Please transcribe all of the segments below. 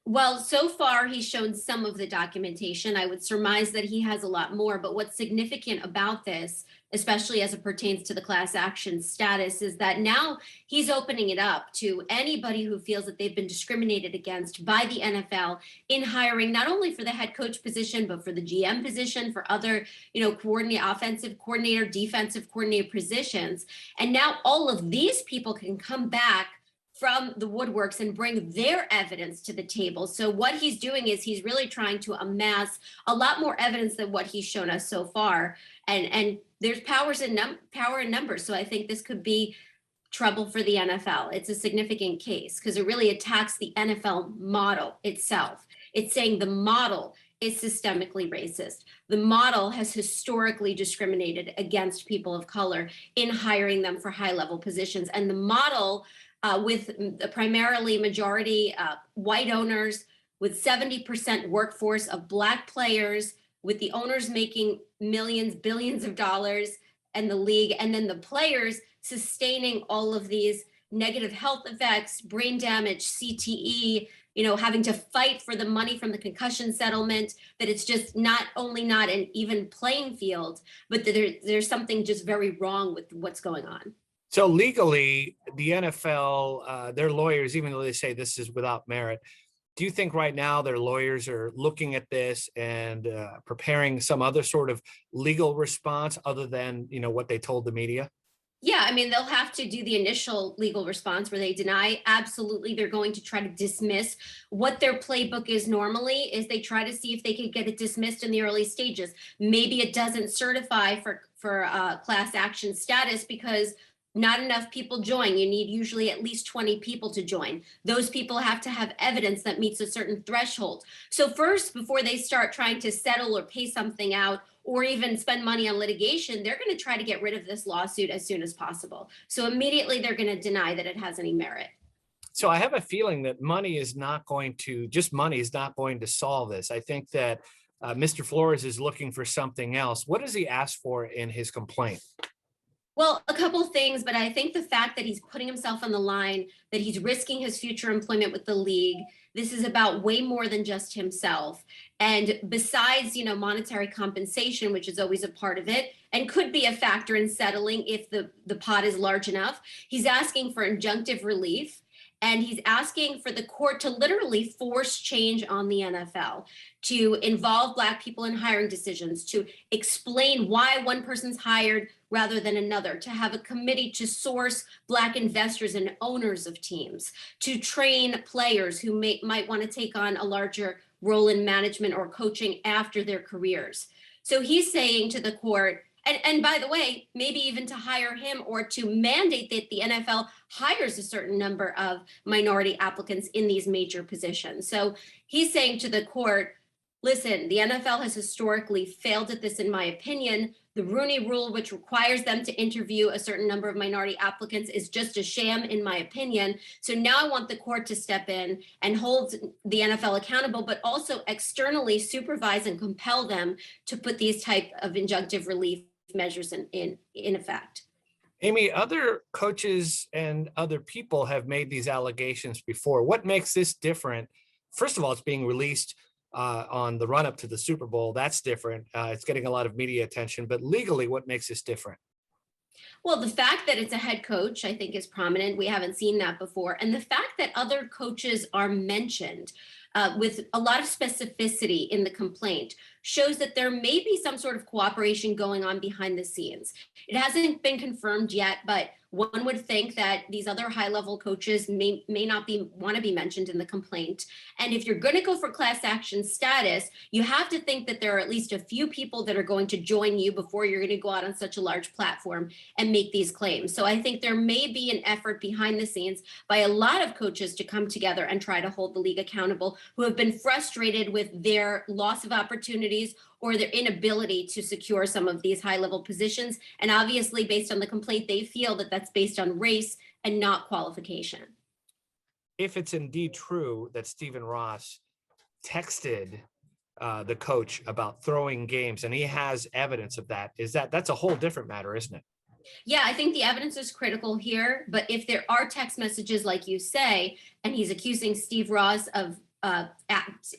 Well, so far he's shown some of the documentation. I would surmise that he has a lot more, but what's significant about this, especially as it pertains to the class action status, is that now he's opening it up to anybody who feels that they've been discriminated against by the NFL in hiring, not only for the head coach position, but for the GM position, for other, offensive coordinator, defensive coordinator positions. And now all of these people can come back from the woodworks and bring their evidence to the table. So what he's doing is he's really trying to amass a lot more evidence than what he's shown us so far. And there's power in numbers. So I think this could be trouble for the NFL. It's a significant case because it really attacks the NFL model itself. It's saying the model is systemically racist. The model has historically discriminated against people of color in hiring them for high-level positions. And the model with primarily majority white owners, with 70% workforce of Black players, with the owners making millions, billions of dollars, and the league, and then the players sustaining all of these negative health effects, brain damage, CTE, having to fight for the money from the concussion settlement, that it's just not only not an even playing field, but that there's something just very wrong with what's going on. So legally, the NFL, their lawyers, even though they say this is without merit, do you think right now their lawyers are looking at this and preparing some other sort of legal response other than, what they told the media? Yeah, I mean, they'll have to do the initial legal response where they deny. Absolutely, they're going to try to dismiss. What their playbook is normally is they try to see if they can get it dismissed in the early stages. Maybe it doesn't certify for class action status because not enough people join. You need usually at least 20 people to join. Those people have to have evidence that meets a certain threshold. So first, before they start trying to settle or pay something out or even spend money on litigation, they're going to try to get rid of this lawsuit as soon as possible. So immediately they're going to deny that it has any merit. So I have a feeling that money is not going to solve this. I think that Mr. Flores is looking for something else. What does he ask for in his complaint? Well, a couple of things, but I think the fact that he's putting himself on the line, that he's risking his future employment with the league, this is about way more than just himself. And besides, monetary compensation, which is always a part of it and could be a factor in settling if the pot is large enough, he's asking for injunctive relief. And he's asking for the court to literally force change on the NFL, to involve Black people in hiring decisions, to explain why one person's hired rather than another, to have a committee to source Black investors and owners of teams, to train players who might want to take on a larger role in management or coaching after their careers. So he's saying to the court, and by the way, maybe even to hire him or to mandate that the NFL hires a certain number of minority applicants in these major positions. So he's saying to the court, listen, the NFL has historically failed at this, in my opinion. The Rooney Rule, which requires them to interview a certain number of minority applicants, is just a sham, in my opinion. So now I want the court to step in and hold the NFL accountable, but also externally supervise and compel them to put these type of injunctive relief measures in effect. Amy, other coaches and other people have made these allegations before. What makes this different? First of all, it's being released on the run up to the Super Bowl. That's different. It's getting a lot of media attention, but legally, what makes this different? Well, the fact that it's a head coach, I think, is prominent. We haven't seen that before. And the fact that other coaches are mentioned with a lot of specificity in the complaint shows that there may be some sort of cooperation going on behind the scenes. It hasn't been confirmed yet, but one would think that these other high-level coaches may not want to be mentioned in the complaint. And if you're going to go for class action status, you have to think that there are at least a few people that are going to join you before you're going to go out on such a large platform and make these claims. So I think there may be an effort behind the scenes by a lot of coaches to come together and try to hold the league accountable, who have been frustrated with their loss of opportunities or their inability to secure some of these high-level positions. And obviously, based on the complaint, they feel that that's based on race and not qualification. If it's indeed true that Stephen Ross texted the coach about throwing games, and he has evidence of that, that's a whole different matter, isn't it? Yeah, I think the evidence is critical here. But if there are text messages, like you say, and he's accusing Steve Ross of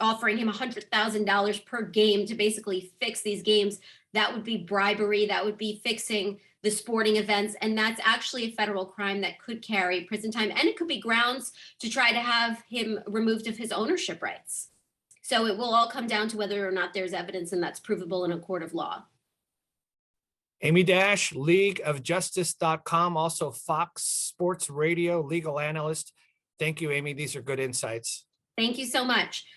offering him $100,000 per game to basically fix these games. That would be bribery. That would be fixing the sporting events. And that's actually a federal crime that could carry prison time. And it could be grounds to try to have him removed of his ownership rights. So it will all come down to whether or not there's evidence and that's provable in a court of law. Amy Dash, leagueofjustice.com, also Fox Sports Radio legal analyst. Thank you, Amy. These are good insights. Thank you so much.